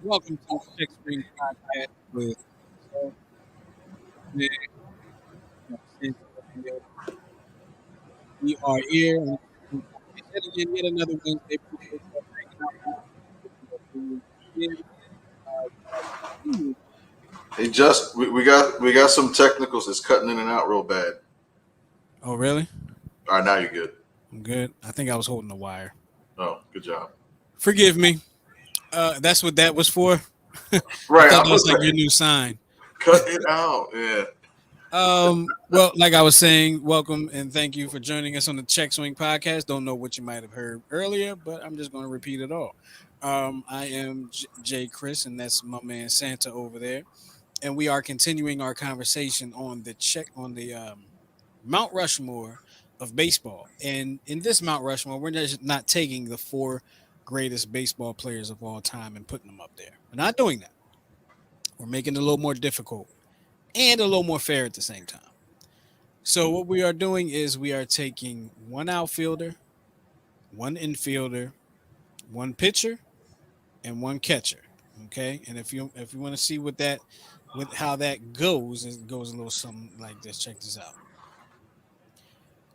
Welcome to Check Spring Podcast with Nick. We are here on yet again, yet another Wednesday. Appreciate you hanging out. Hey, just we got some technicals. It's cutting in and out real bad. Oh, really? All right, now you're good. I'm good. I think I was holding the wire. Oh, good job. Forgive me. That's what that was for. I Right, thought I that was was like your like, new sign. cut it out. Yeah. Well, like I was saying, welcome and thank you for joining us on the Check Swing Podcast. Don't know what you might have heard earlier, but I'm just going to repeat it all. I am Jay Chris, and that's my man Santa over there, and we are continuing our conversation on the Mount Rushmore of baseball. And in this Mount Rushmore, we're just not taking the four greatest baseball players of all time and putting them up there. We're not doing that. We're making it a little more difficult and a little more fair at the same time. So what we are doing is we are taking one outfielder, one infielder, one pitcher, and one catcher. Okay, and if you want to see what that with how that goes, it goes a little something like this. Check this out: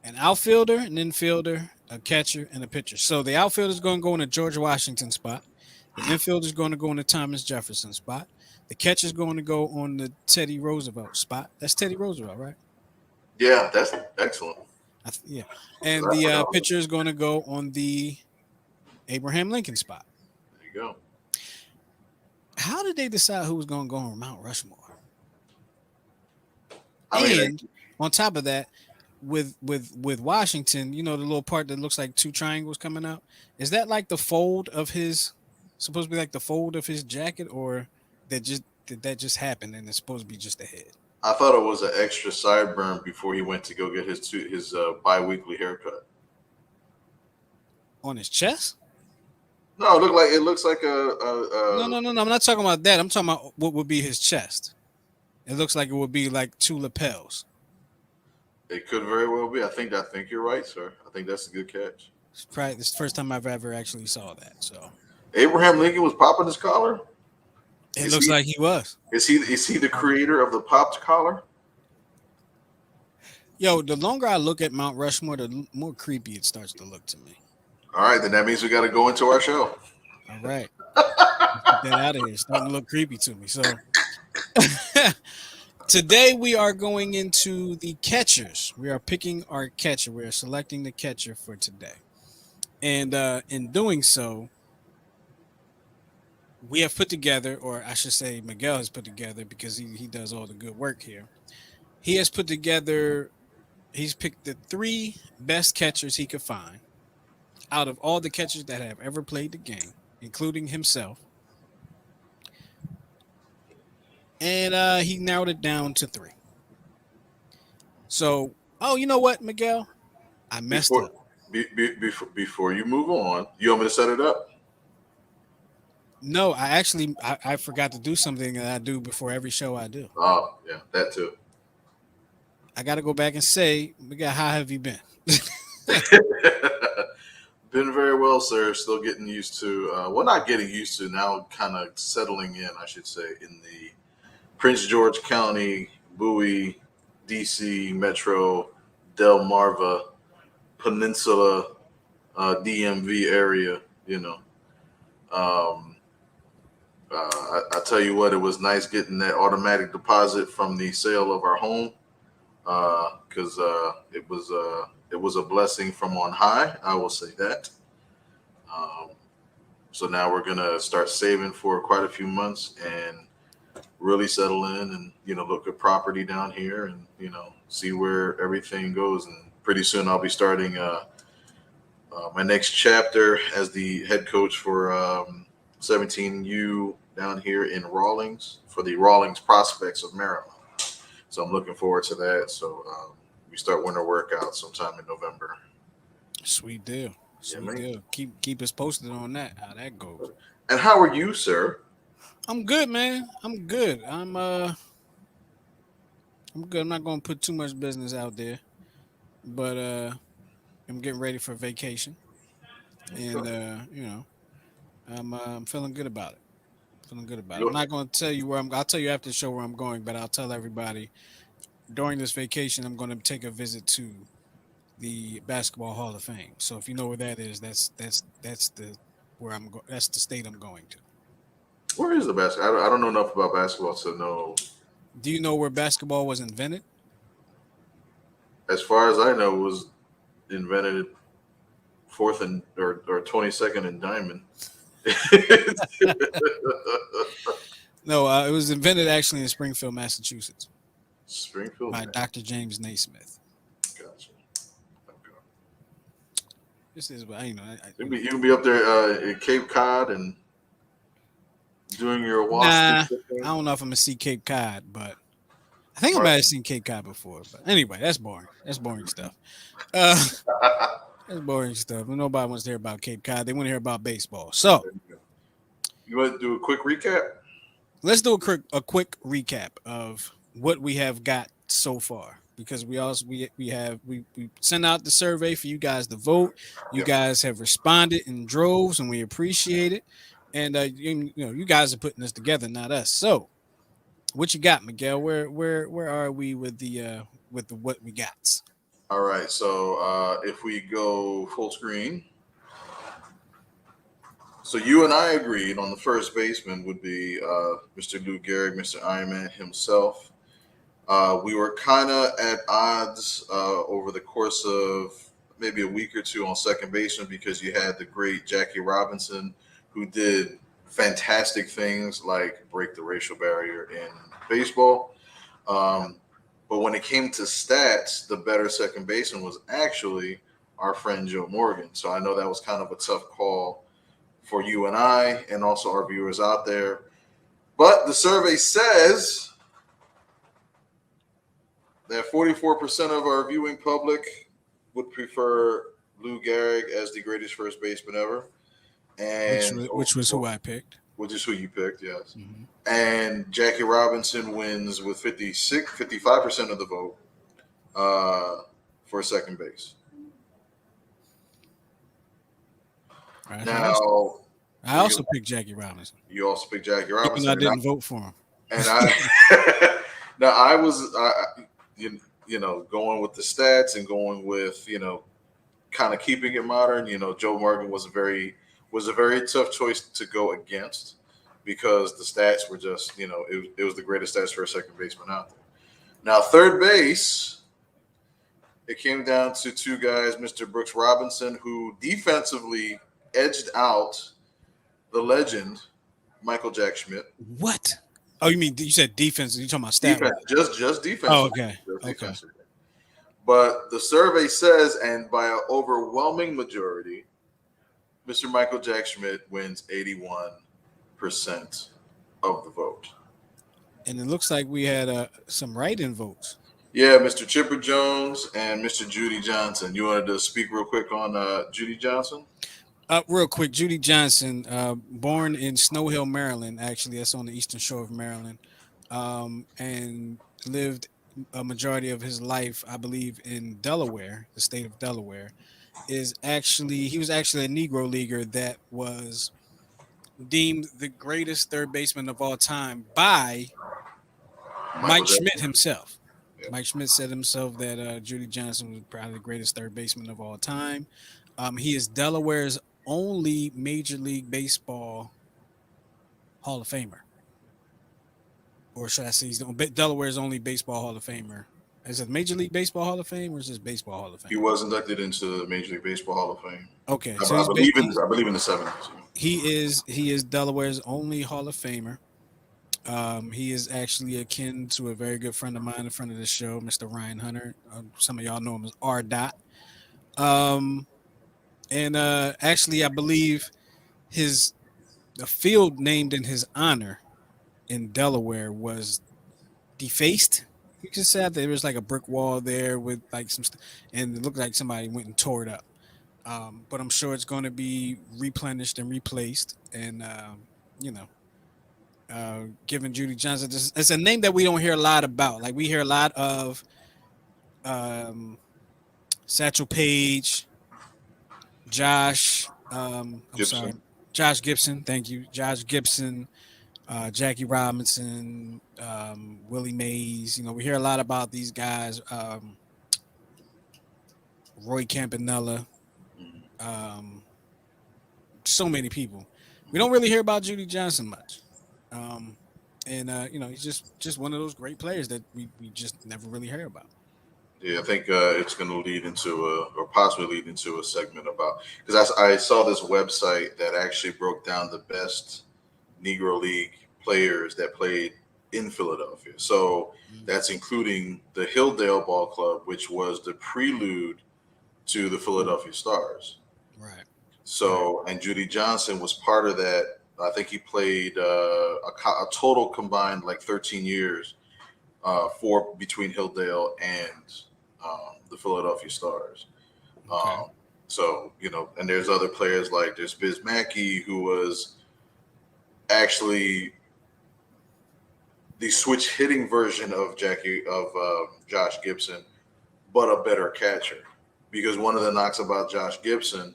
an outfielder, an infielder, a catcher, and a pitcher. So the outfielder is going to go in a George Washington spot. The infielder is going to go in the Thomas Jefferson spot. The catcher is going to go on the Teddy Roosevelt spot. That's Teddy Roosevelt, right? Yeah, that's excellent. Yeah. And the pitcher is going to go on the Abraham Lincoln spot. There you go. How did they decide who was going to go on Mount Rushmore? I mean, And on top of that, with Washington, you know the little part that looks like two triangles coming out. Is that like the fold of his? Supposed to be like the fold of his jacket, or did that just happen and it's supposed to be just the head I thought it was an extra sideburn before he went to go get his biweekly haircut. on his chest? No, it looks like No, no, no, no. I'm not talking about that. I'm talking about what would be his chest. It looks like it would be like two lapels. it could very well be. I think you're right, sir. I think that's a good catch. It's probably this the first time I've ever actually saw that. So Abraham Lincoln was popping his collar. it Is looks he like he was. is he the creator of the popped collar? Yo, the longer I look at Mount Rushmore, the more creepy it starts to look to me. All right, then that means we got to go into our show. All right, let's get that out of here. It's starting to look creepy to me. So today we are going into the catchers. We are picking our catcher. We are selecting the catcher for today, and in doing so, we have put together, or I should say, Miguel has put together because he does all the good work here. He has put together. He's picked the three best catchers he could find out of all the catchers that have ever played the game, including himself. And he narrowed it down to three. So, oh, you know what, Miguel? I messed Before up. before you move on, you want me to set it up? No, I forgot to do something that I do before every show I do. Oh, yeah, that too. I got to go back and say, Miguel, how have you been? Been very well, sir. Still getting used to, well, not getting used to now, kind of settling in, I should say, in the Prince George County, Bowie, DC, Metro, Delmarva, Peninsula, DMV area. You know, um, I tell you what, it was nice getting that automatic deposit from the sale of our home because it was a blessing from on high. I will say that. Um, so now we're gonna start saving for quite a few months and really settle in and look at property down here and see where everything goes. And pretty soon I'll be starting my next chapter as the head coach for 17U down here in Rawlings for the Rawlings Prospects of Maryland. So I'm looking forward to that. So we start winter workout sometime in November. Sweet deal. Yeah, Sweet man. deal. Keep us posted on that, how that goes. And how are you, sir? I'm good, man. I'm good. I'm good. I'm not gonna put too much business out there, but I'm getting ready for vacation, and I'm feeling good about it. Feeling good about it. I'm not going to tell you where I'll tell you after the show where I'm going, but I'll tell everybody during this vacation I'm going to take a visit to the Basketball Hall of Fame. So if you know where that is, that's the where that's the state I'm going to. Where is the basketball? I don't know enough about basketball to know. Do you know where basketball was invented? As far as I know, it was invented fourth and or 22nd and Diamond. No, it was invented actually in Springfield, Massachusetts, Springfield, by man. Dr. James Naismith. Gotcha. Okay. This is, You can be up there at Cape Cod and doing your nah, wasp. I don't know if I'm gonna see Cape Cod, but I think I Right. might have seen Cape Cod before. But anyway, that's boring. That's boring stuff. Uh, that's boring stuff. Nobody wants to hear about Cape Cod. They want to hear about baseball. So You want to do a quick recap? let's do a quick recap of what we have got so far, because we sent out the survey for you guys to vote. You Yep. guys have responded in droves, and we appreciate it. And you guys are putting this together, not us. So what you got, Miguel? Where are we with the what we got? All right. So if we go full screen, so you and I agreed on the first baseman would be Mr. Lou Gehrig, Mr. Ironman himself. We were kind of at odds over the course of maybe a week or two on second baseman because you had the great Jackie Robinson, who did fantastic things like break the racial barrier in baseball. But when it came to stats, the better second baseman was actually our friend Joe Morgan. So I know that was kind of a tough call for you and I, and also our viewers out there. But the survey says that 44% of our viewing public would prefer Lou Gehrig as the greatest first baseman ever. And Which was who I picked. Which is who you picked, yes. Mm-hmm. And Jackie Robinson wins with 55% of the vote for second base. Right. Now, I also picked Jackie Robinson. You also picked Jackie Robinson. Even I didn't vote for him. And I, now I was, going with the stats and going with, kind of keeping it modern. Joe Morgan was a very tough choice to go against because the stats were just, it was the greatest stats for a second baseman out there. Now, third base, it came down to two guys, Mr. Brooks Robinson, who defensively edged out the legend, Michael Jack Schmidt. What? Oh, you said defense. You talking about stat? Defense, just defense. Oh, okay. Okay. But the survey says, and by an overwhelming majority, Mr. Michael Jack Schmidt wins 81% of the vote. And it looks like we had some write-in votes. Yeah, Mr. Chipper Jones and Mr. Judy Johnson. You wanted to speak real quick on Judy Johnson? Real quick, Judy Johnson, born in Snow Hill, Maryland. Actually, that's on the eastern shore of Maryland, and lived a majority of his life, I believe, in Delaware, the state of Delaware. He was actually a Negro leaguer that was deemed the greatest third baseman of all time by Mike Schmidt himself. Yeah. Mike Schmidt said himself that Judy Johnson was probably the greatest third baseman of all time. He is Delaware's only Major League Baseball Hall of Famer. Or should I say he's Delaware's only Baseball Hall of Famer. Is it Major League Baseball Hall of Fame or is it Baseball Hall of Fame? He was inducted into the Major League Baseball Hall of Fame. Okay. So I believe in the 70s. He is Delaware's only Hall of Famer. He is actually akin to a very good friend of mine in front of the show, Mr. Ryan Hunter. Some of y'all know him as R. Dot. Actually, I believe the field named in his honor in Delaware was defaced. You can say that there was like a brick wall there with like and it looked like somebody went and tore it up. But I'm sure it's going to be replenished and replaced. And given Judy Johnson, it's a name that we don't hear a lot about. Like we hear a lot of Satchel Paige, Josh Gibson. Thank you, Josh Gibson. Jackie Robinson, Willie Mays. We hear a lot about these guys. Roy Campanella. Mhm. Um, so many people. We don't really hear about Judy Johnson much. Um, and he's just one of those great players that we just never really hear about. Yeah, I think it's going to lead into or possibly lead into a segment about because I saw this website that actually broke down the best Negro League players that played in Philadelphia. So Mm, that's including the Hilldale Ball Club, which was the prelude to the Philadelphia Stars. right, right. So, and Judy Johnson was part of that. I think he played a total combined like 13 years for between Hilldale and the Philadelphia Stars. Okay. Um, so, and there's other players like there's Biz Mackey, who was actually the switch hitting version of Josh Gibson, but a better catcher. Because one of the knocks about Josh Gibson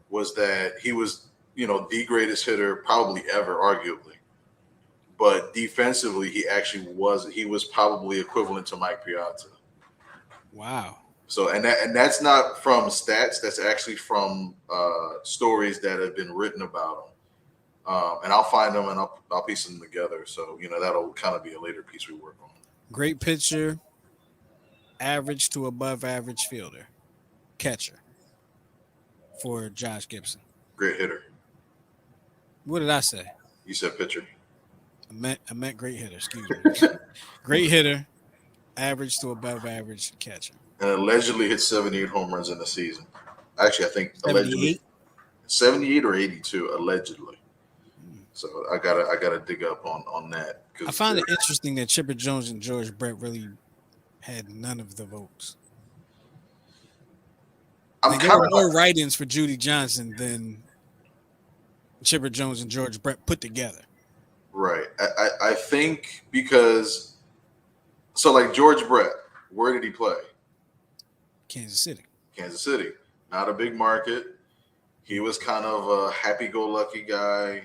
was that he was, the greatest hitter probably ever, arguably. But defensively, he was probably equivalent to Mike Piazza. Wow. So that's not from stats. That's actually from stories that have been written about him. And I'll find them and I'll piece them together. So that'll kind of be a later piece we work on. Great pitcher, average to above average fielder, catcher for Josh Gibson. Great hitter. What did I say? You said pitcher. I meant great hitter. Excuse me. Great hitter, average to above average catcher. And allegedly hit 78 home runs in the season. Actually, I think allegedly 78. 78 or 82 allegedly. Hmm. So I gotta dig up on that I because find it interesting that Chipper Jones and George Brett really had none of the votes. I'm Like there kind were of more write-ins for Judy Johnson than Chipper Jones and George Brett put together. right. I think because so like George Brett, where did he play? Kansas City. Kansas City, not a big market. He was kind of a happy-go-lucky guy,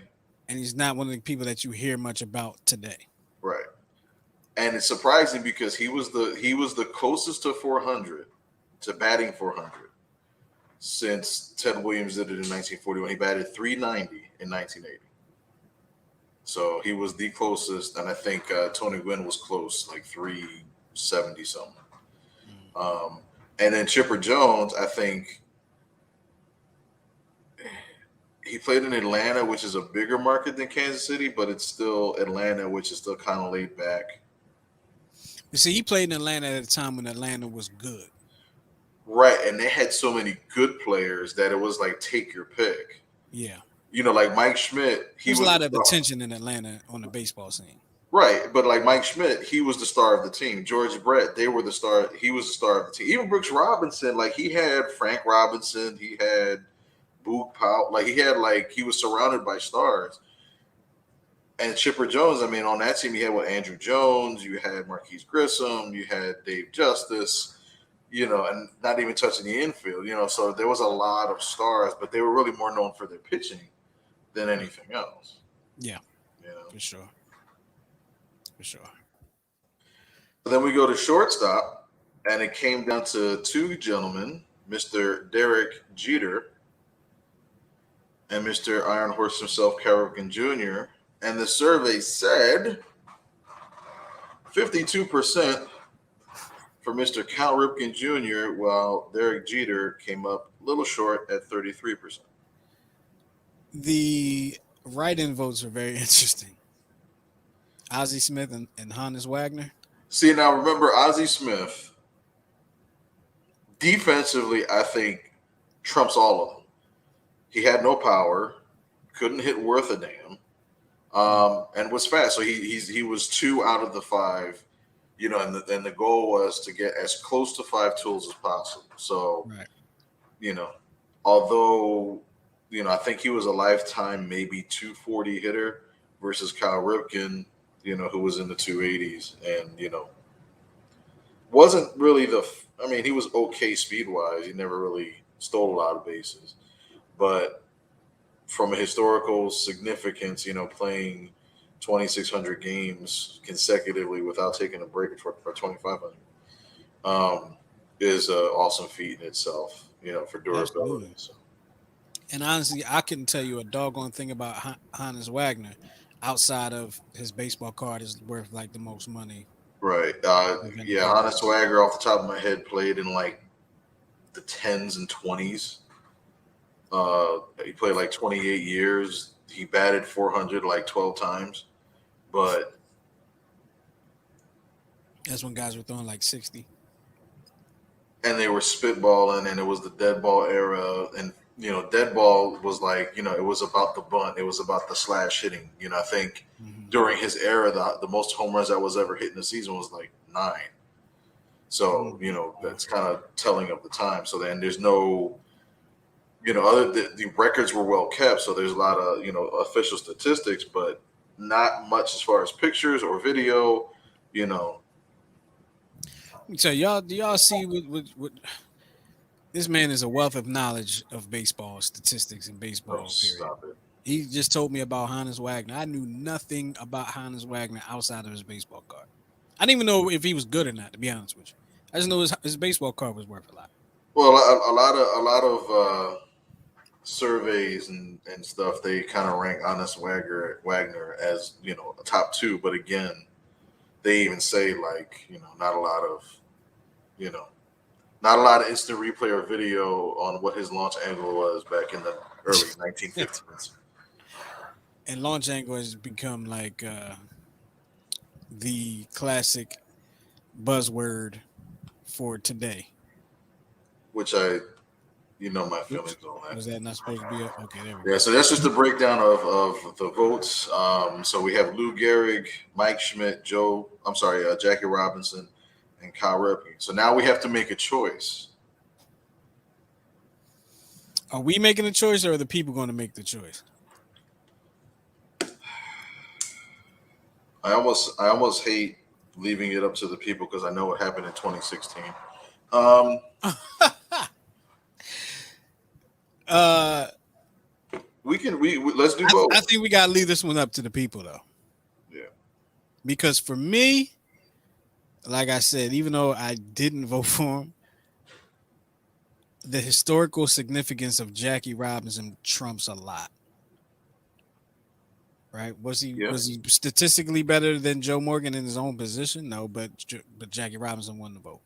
And he's not one of the people that you hear much about today. right? And it's surprising because he was the closest to 400 to batting 400 since Ted Williams did it in 1941. He batted 390 in 1980. So he was the closest, and I think Tony Gwynn was close, like 370 something. Mm. And then Chipper Jones, I think he played in Atlanta, which is a bigger market than Kansas City, but it's still Atlanta, which is still kind of laid back. You see, he played in Atlanta at a time when Atlanta was good. Right. And they had so many good players that it was like take your pick. Yeah. Like Mike Schmidt, he There's a was the lot of star. attention in Atlanta on the baseball scene. Right. But like Mike Schmidt, he was the star of the team. George Brett, they were the star. He was the star of the team. Even Brooks Robinson, like he had Frank Robinson, he had Boog Powell, he was surrounded by stars. And Chipper Jones, I mean, on that team, you had Andrew Jones, you had Marquise Grissom, you had Dave Justice, and not even touching the infield, So there was a lot of stars, but they were really more known for their pitching than anything else. Yeah, You know. for sure. For sure. But then we go to shortstop, and it came down to two gentlemen, Mr. Derek Jeter and Mr. Iron Horse himself, Cal Ripken Jr. And the survey said 52% for Mr. Cal Ripken Jr., while Derek Jeter came up a little short at 33%. The write-in votes are very interesting. Ozzie Smith and Hannes Wagner. See, now remember Ozzie Smith, defensively, I think, trumps all of them. He had no power, couldn't hit worth a damn, and was fast. So he was 2 out of the 5, and the goal was to get as close to 5 tools as possible. So, Right. Although, I think he was a lifetime maybe 240 hitter versus Kyle Ripken, who was in the 280s and, wasn't really he was okay speed wise. He never really stole a lot of bases, but from a historical significance, playing 2,600 games consecutively without taking a break for 2,500 is an awesome feat in itself, for durability. Absolutely. So. And honestly, I couldn't tell you a doggone thing about Hannes Wagner outside of his baseball card is worth like the most money Right. of any Yeah, player. Honest Swagger off the top of my head played in like the 10s and 20s. He played like 28 years. He batted 400 like 12 times. But That's when guys were throwing like 60. and they were spitballing, and it was the dead ball era, and dead ball was like, it was about the bunt, it was about the slash hitting. I think Mm-hmm. during his era, the most home runs that was ever hit in a season was like 9. So that's kind of telling of the time. So then there's no, other the records were well kept, so there's a lot of official statistics, but not much as far as pictures or video. So do y'all see what this man is a wealth of knowledge of baseball statistics and Oh, baseball period. stop it. He just told me about Hannes Wagner. I knew nothing about Hannes Wagner outside of his baseball card. I didn't even know if he was good or not, to be honest with you. I just know his baseball card was worth a lot. Well, a lot of surveys and stuff, they kind of rank Honest Wagner as a top 2, but again, they even say like not a lot of you know not a lot of instant replay or video on what his launch angle was back in the early 1950s. And launch angle has become like the classic buzzword for today. Which my feelings on that. Was that not supposed to be okay? There we Yeah, go. so that's just a breakdown of the votes. So we have Lou Gehrig, Mike Schmidt, Jackie Robinson, and Kyle Ripken. So now we have to make a choice. Are we making a choice, or are the people going to make the choice? I almost hate leaving it up to the people because I know what happened in 2016. Let's do both. I think we got to leave this one up to the people, though. Yeah. Because for me, like I said, even though I didn't vote for him, the historical significance of Jackie Robinson trumps a lot. Right? Was he statistically better than Joe Morgan in his own position? No, but Jackie Robinson won the vote.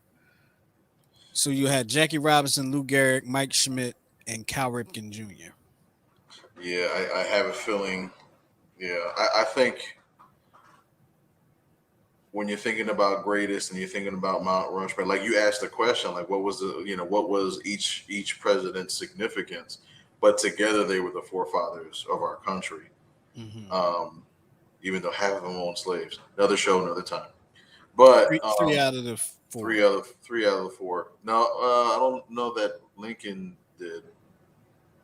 So you had Jackie Robinson, Lou Gehrig, Mike Schmidt, and Cal Ripken Jr. Yeah, I have a feeling. Yeah, I think when you're thinking about greatest and you're thinking about Mount Rushmore, like you asked the question, like what was each president's significance? But together they were the forefathers of our country. Mm-hmm. Even though half of them owned slaves. Another show, another time. But three out of the 4. Three out of the 4. No, I don't know that Lincoln did.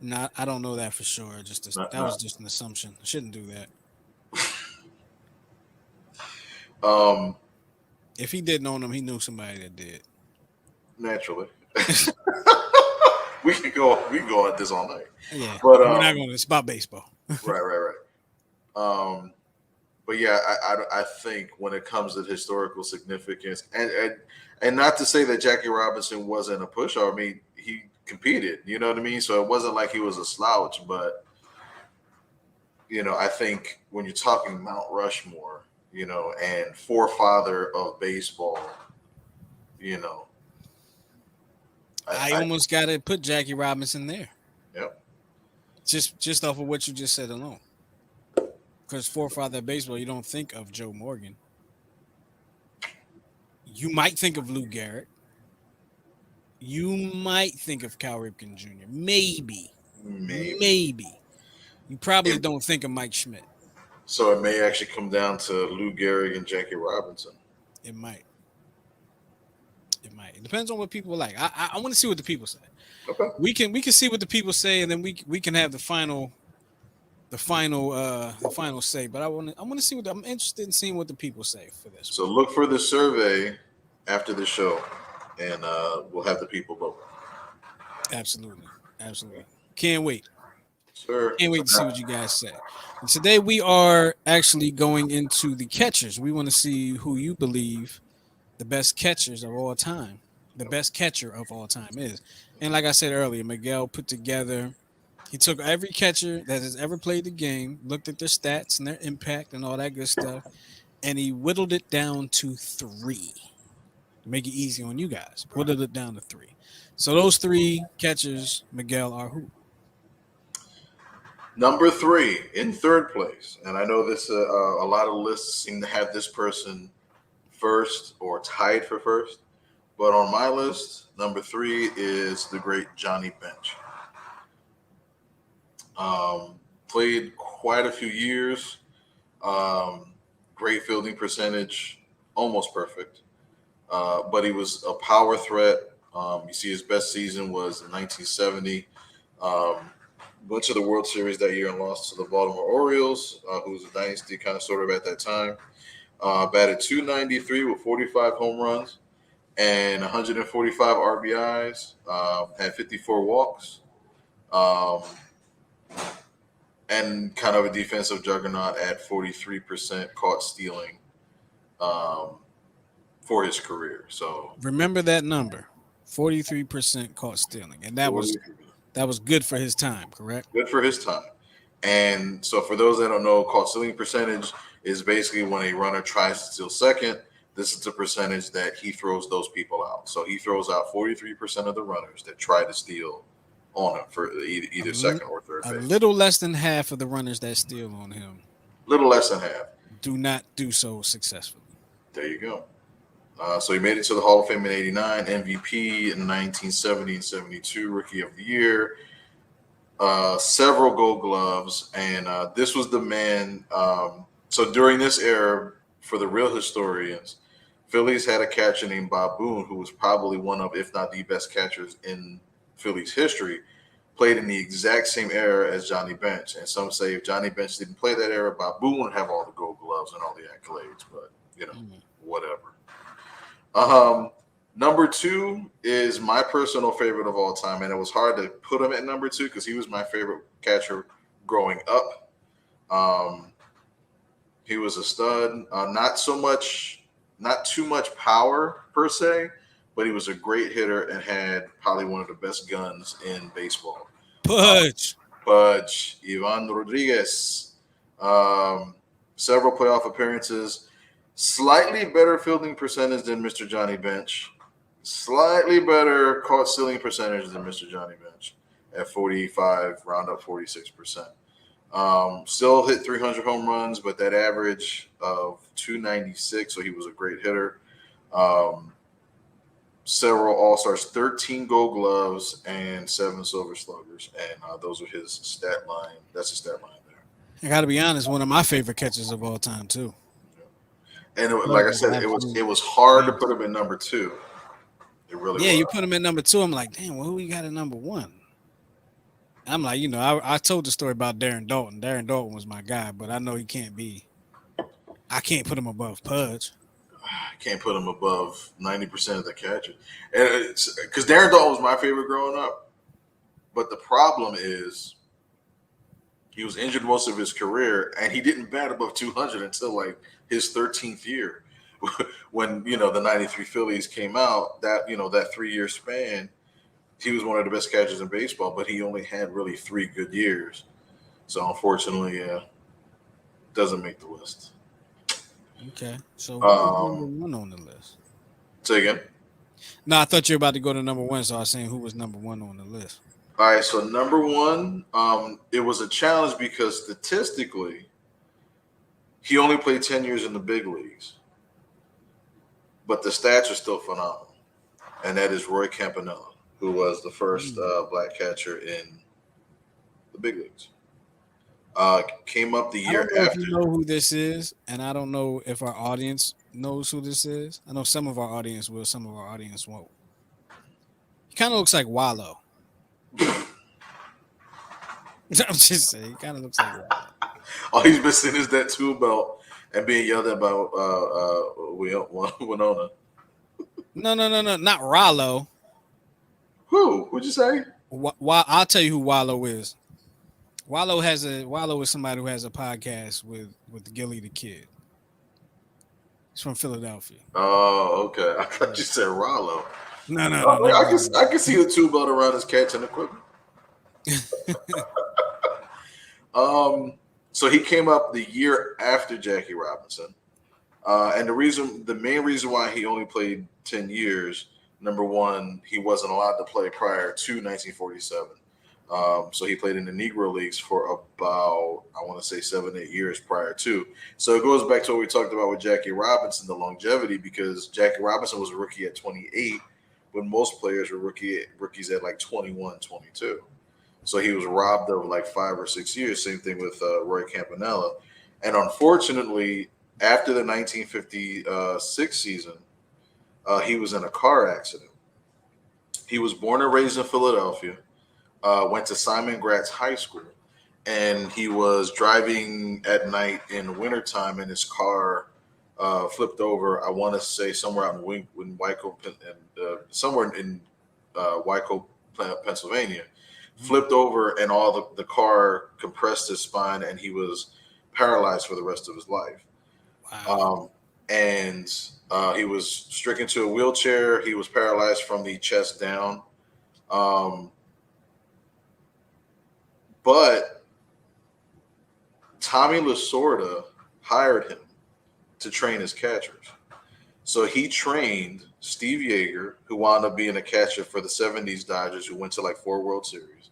Not, I don't know that for sure. That was just an assumption. I shouldn't do that. If he didn't own them, he knew somebody that did. Naturally. we can go at this all night. Yeah, but we're not going to. It's about baseball. Right. But yeah, I think when it comes to historical significance, and not to say that Jackie Robinson wasn't a pushover. I mean, he competed. You know what I mean? So it wasn't like he was a slouch. But I think when you're talking Mount Rushmore, and forefather of baseball, I almost got to put Jackie Robinson there. Yep. Just off of what you just said alone. Because forefather of baseball, you don't think of Joe Morgan. You might think of Lou Gehrig. You might think of Cal Ripken Jr. Maybe. You probably don't think of Mike Schmidt. So it may actually come down to Lou Gehrig and Jackie Robinson. It might. It depends on what people like. I want to see what the people say. Okay. We can see what the people say, and then we can have the final say. But I want to see I'm interested in seeing what the people say for this. So look for the survey after the show, and we'll have the people vote. Absolutely. Can't wait. Sure. Can't wait to see what you guys say. And today we are actually going into the catchers. We want to see who you believe the best catchers of all time, the best catcher of all time is. And like I said earlier, Miguel put together, he took every catcher that has ever played the game, looked at their stats and their impact and all that good stuff, and he whittled it down to three to make it easy on you guys. Whittled it down to three. So those three catchers, Miguel, are who? Number 3 in third place, and I know this. A lot of lists seem to have this person first or tied for first, but on my list, number 3 is the great Johnny Bench. Played quite a few years. Great fielding percentage, almost perfect. But he was a power threat. You see, his best season was in 1970. Went to the World Series that year and lost to the Baltimore Orioles, who was a dynasty kind of sort of at that time. Batted 293 with 45 home runs and 145 RBIs. Had 54 walks. And kind of a defensive juggernaut at 43% caught stealing for his career. So Remember that number. 43% caught stealing. And that was good for his time, correct? good for his time. And so for those that don't know, caught stealing percentage is basically when a runner tries to steal second. This is the percentage that he throws those people out. So he throws out 43% of the runners that try to steal on him for either second or third A base. little less than half of the runners that steal on him Little less than half. do not do so successfully. There you go. So he made it to the Hall of Fame in '89, MVP in 1970 and 72, Rookie of the Year, several Gold Gloves, and this was the man. So during this era, for the real historians, Phillies had a catcher named Bob Boone, who was probably one of, if not the best catchers in Phillies history. Played in the exact same era as Johnny Bench, and some say if Johnny Bench didn't play that era, Bob Boone would have all the Gold Gloves and all the accolades. But whatever. Number 2 is my personal favorite of all time, and it was hard to put him at number 2 because he was my favorite catcher growing up. He was a stud, not too much power per se, but he was a great hitter and had probably one of the best guns in baseball. Pudge. Ivan Rodriguez. Several playoff appearances. Slightly better fielding percentage than Mr. Johnny Bench. Slightly better caught stealing percentage than Mr. Johnny Bench at 45, round up 46%. Still hit 300 home runs, but that average of 296, so he was a great hitter. Several All-Stars, 13 Gold Gloves, and 7 Silver Sluggers. And those are his stat line. That's his stat line there. I got to be honest, one of my favorite catchers of all time, too. And like I said, it was hard to put him in number 2. It really was. You put him at number 2. I'm like, damn, well, who we got at number 1? I'm like, I told the story about Darren Dalton. Darren Dalton was my guy, but I know he can't be. I can't put him above Pudge. I can't put him above 90% of the catchers. And because Darren Dalton was my favorite growing up. But the problem is he was injured most of his career, and he didn't bat above 200 until like his 13th year when, the 93 Phillies came out. That 3-year span, he was one of the best catchers in baseball, but he only had really 3 good years. So unfortunately, doesn't make the list. Okay. So who's number 1 on the list? Say again? No, I thought you were about to go to number 1, so I was saying who was number 1 on the list. All right, so number 1, it was a challenge because statistically, he only played 10 years in the big leagues. But the stats are still phenomenal. And that is Rory Campanello, who was the first black catcher in the big leagues. Came up the year I don't know after. if you know who this is, and I don't know if our audience knows who this is. I know some of our audience will, some of our audience won't. He kind of looks like Wallow. I'm just saying, he kind of looks like Wallow. All he's missing is that tool belt and being yelled at by Winona. No, not Rollo. Who? What'd you say? I'll tell you who Wallow is. Wallow is somebody who has a podcast with Gilly the Kid. He's from Philadelphia. Oh, okay. I thought you said Rollo. No, I not can Wallow. I can see the two belt around his catching equipment. So he came up the year after Jackie Robinson, and the main reason why he only played 10 years. Number one, he wasn't allowed to play prior to 1947. So he played in the Negro leagues for about, I want to say 7-8 years prior to. So it goes back to what we talked about with Jackie Robinson, the longevity, because Jackie Robinson was a rookie at 28, when most players were rookies at like 21, 22. So he was robbed of like 5 or 6 years. Same thing with Rory Campanello. And unfortunately, after the 1956 season, he was in a car accident. He was born and raised in Philadelphia, went to Simon Gratz High School, and he was driving at night in the wintertime, and his car flipped over. I want to say somewhere out in Wyco, somewhere in Wyco, Pennsylvania, flipped over, and all the car compressed his spine, and he was paralyzed for the rest of his life. Wow. And he was stricken to a wheelchair. He was paralyzed from the chest down. But Tommy Lasorda hired him to train his catchers. So he trained Steve Yeager, who wound up being a catcher for the 70s Dodgers, who went to like 4 World Series.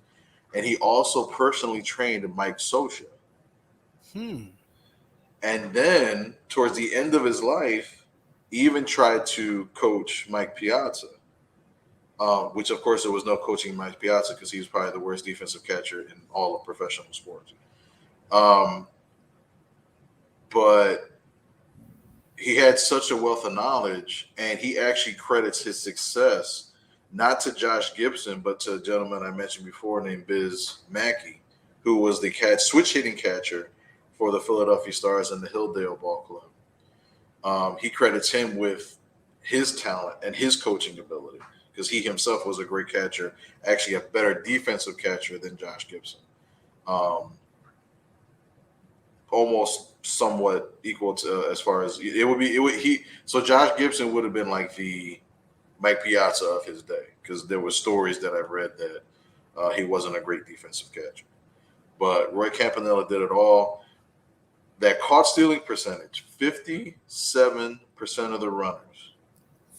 And he also personally trained Mike Scioscia. And then towards the end of his life, he even tried to coach Mike Piazza, which of course there was no coaching Mike Piazza because he was probably the worst defensive catcher in all of professional sports. But he had such a wealth of knowledge, and he actually credits his success not to Josh Gibson, but to a gentleman I mentioned before named Biz Mackey, who was the switch hitting catcher for the Philadelphia Stars and the Hilldale Ball Club. He credits him with his talent and his coaching ability because he himself was a great catcher, actually a better defensive catcher than Josh Gibson. Almost somewhat equal to as far as it would be. So Josh Gibson would have been like the Mike Piazza of his day because there were stories that I've read that he wasn't a great defensive catcher. But Roy Campanello did it all. That caught stealing percentage, 57% of the runners.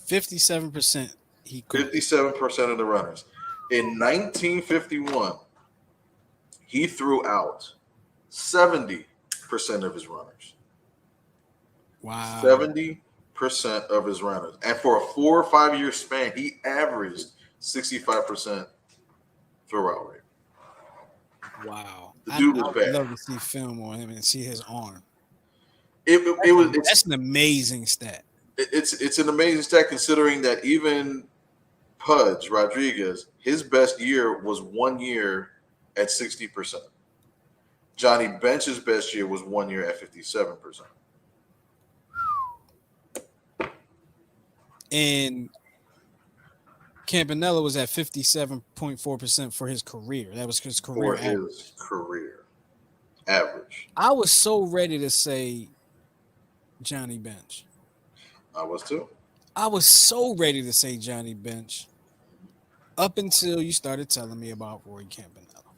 57%. 57% of the runners. In 1951, he threw out 70% of his runners. Wow. 70% of his runners. And for a 4 or 5 year span, he averaged 65% throw-out rate. Wow. The dude was I would bad. love to see film on him and see his arm. That's an amazing stat. It's an amazing stat considering that even Pudge Rodriguez, his best year was 1 year at 60%. Johnny Bench's best year was 1 year at 57%. And Campanello was at 57.4% for his career. That was his career average. I was so ready to say Johnny Bench. I was too. I was so ready to say Johnny Bench up until you started telling me about Rory Campanello.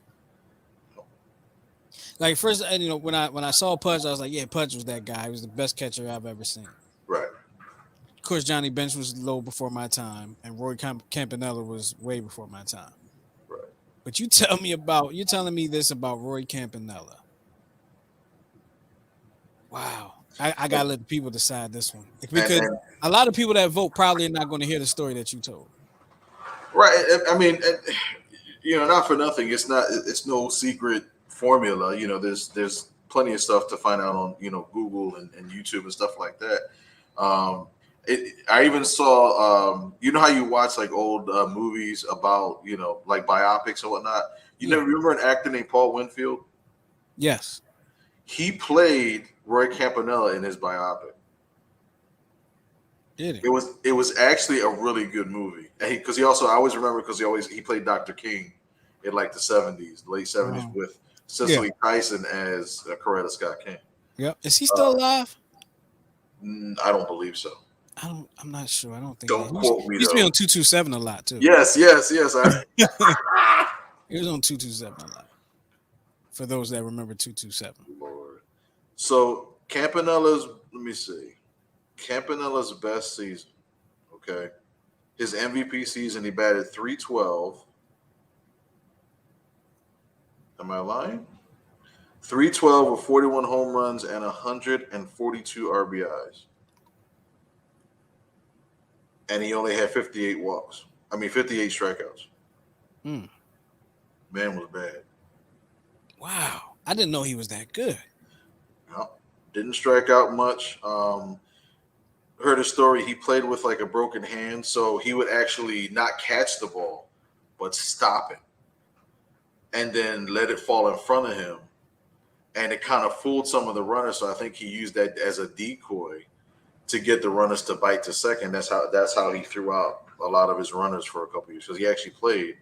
Like first, when I saw Pudge, I was like, yeah, Pudge was that guy. He was the best catcher I've ever seen. Right. Of course, Johnny Bench was low before my time, and Rory Campanello was way before my time. Right. But you're telling me this about Rory Campanello. Wow. I gotta let the people decide this one because a lot of people that vote probably are not going to hear the story that you told. Right. I mean, not for nothing. It's no secret formula. There's plenty of stuff to find out on Google and YouTube and stuff like that. I even saw how you watch like old movies about like biopics and whatnot. Never remember an actor named Paul Winfield? Yes. He played Roy Campanello in his biopic. Did he? It was actually a really good movie. Because I always remember because he played Dr. King in like the 70s, late 70s with Cicely Tyson as Coretta Scott King. Yep. Is he still alive? I don't believe so. I'm not sure. I don't think Don't quote me he used to though. be on 227 a lot too. Yes. He was on 227 a lot. For those that remember 227. Lord. So Campanella's. Let me see. Campanella's best season. Okay. His MVP season, he batted 312. Am I lying? 312 with 41 home runs and 142 RBIs. And he only had 58 walks. 58 strikeouts. Man was bad. Wow. I didn't know he was that good. No, didn't strike out much. Heard a story. He played with like a broken hand, so he would actually not catch the ball, but stop it, and then let it fall in front of him. And it kind of fooled some of the runners. So I think he used that as a decoy to get the runners to bite to second. That's how he threw out a lot of his runners for a couple of years, because he actually played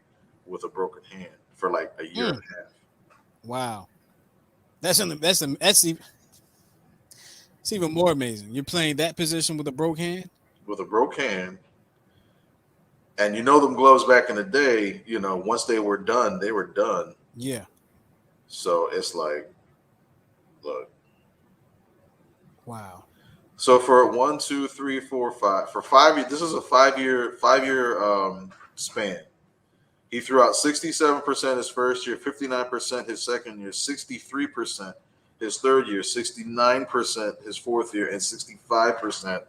with a broken hand for like a year and a half. Wow, it's even more amazing. You're playing that position with a broke hand. With a broke hand, and them gloves back in the day. Once they were done, they were done. Yeah. So it's like, look. Wow. So for 1, 2, 3, 4, 5, for 5 years, this is a 5-year span. He threw out 67% his first year, 59% his second year, 63% his third year, 69% his fourth year, and 65%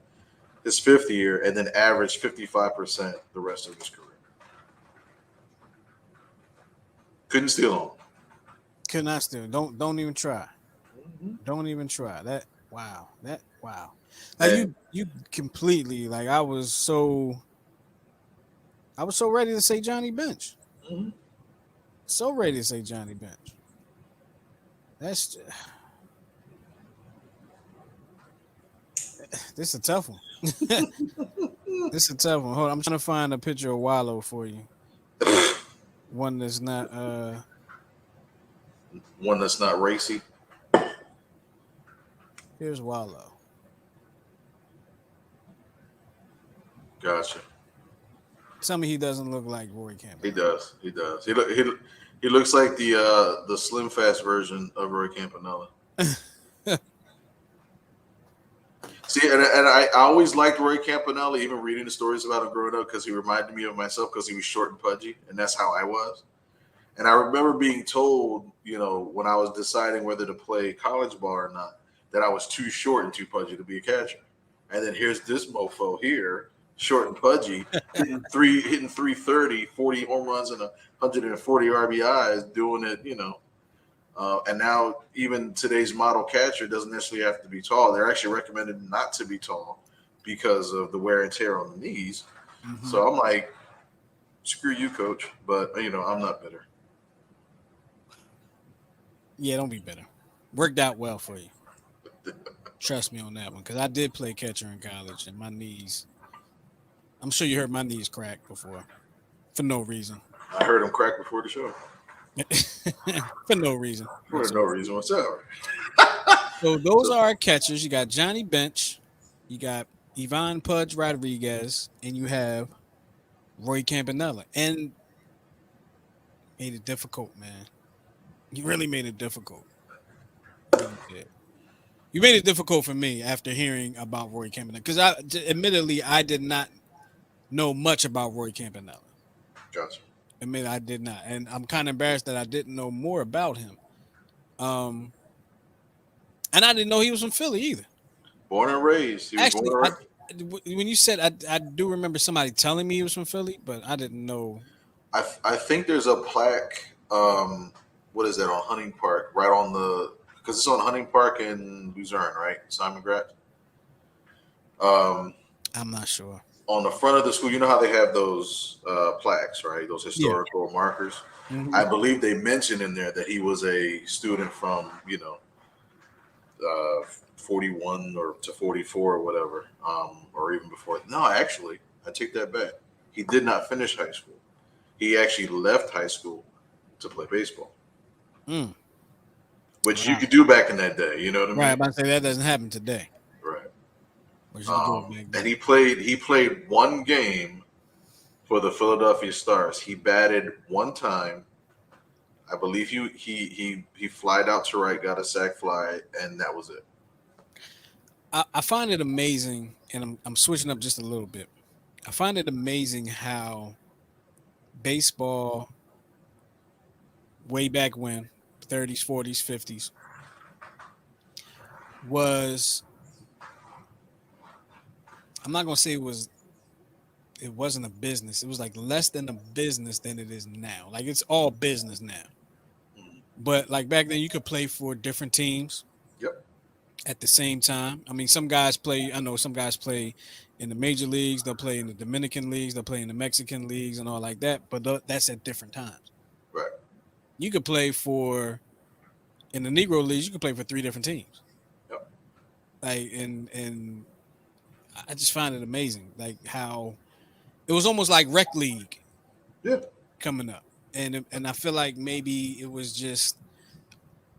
his fifth year, and then averaged 55% the rest of his career. Couldn't steal him. Could not steal. Don't even try. Don't even try. Wow. Like you completely, like I was so ready to say Johnny Bench. So ready to say Johnny Bench. This is a tough one. This is a tough one. Hold on, I'm trying to find a picture of Wallow for you. One that's not racy. Here's Wallow. Gotcha. Tell me he doesn't look like Rory Campbell. He does. He looks like the slim fast version of Rory Campanello. See, and I always liked Rory Campanello, even reading the stories about him growing up, because he reminded me of myself, because he was short and pudgy, and that's how I was. And I remember being told, when I was deciding whether to play college ball or not, that I was too short and too pudgy to be a catcher. And then here's this mofo here, short and pudgy, hitting 330, 40 home runs and 140 RBIs, doing it, and now even today's model catcher doesn't necessarily have to be tall. They're actually recommended not to be tall because of the wear and tear on the knees. So I'm like, screw you, coach. But, I'm not bitter. Yeah, don't be bitter. Worked out well for you. Trust me on that one, because I did play catcher in college, and my knees, I'm sure you heard my knees crack before for no reason. I heard them crack before the show. For no reason. For no reason whatsoever. So those are our catchers. You got Johnny Bench, you got Ivan Pudge Rodriguez, and you have Roy Campanello. And made it difficult, man. You really made it difficult. You made it difficult for me after hearing about Roy Campanello, because admittedly I did not know much about Roy Campanello. Gotcha. I did not, and I'm kind of embarrassed that I didn't know more about him. And I didn't know he was from Philly either. Born and raised. Actually, when you said, I do remember somebody telling me he was from Philly, but I didn't know. I think there's a plaque. What is that on Hunting Park? Right on because it's on Hunting Park in Luzerne, right? Simon Gratz. I'm not sure. On the front of the school, you know how they have those plaques, right? Those historical markers. I believe they mentioned in there that he was a student from, 41 or to 44 or whatever, or even before. No, actually, I take that back. He did not finish high school. He actually left high school to play baseball. which you Wow. could do back in that day. You know what I Right. I'm mean? about to say that doesn't happen today. Right. But you could do it back And then. he played one game for the Philadelphia Stars. He batted one time. I believe he flied out to right, got a sac fly, and that was it. I find it amazing, and I'm switching up just a little bit. I find it amazing how baseball way back when, 30s, 40s, 50s, was, I'm not gonna say it wasn't a business. It was like less than a business than it is now. Like it's all business now. Mhm. But like back then you could play for different teams Yep. at the same time. I mean, some guys play, I know some guys play in the major leagues, they'll play in the Dominican leagues, they'll play in the Mexican leagues and all like that, but that's at different times. Right. You could play for in the Negro leagues, you could play for three different teams. Yep. Like and I just find it amazing, like how it was almost like rec league Yeah. coming up, and I feel like maybe it was just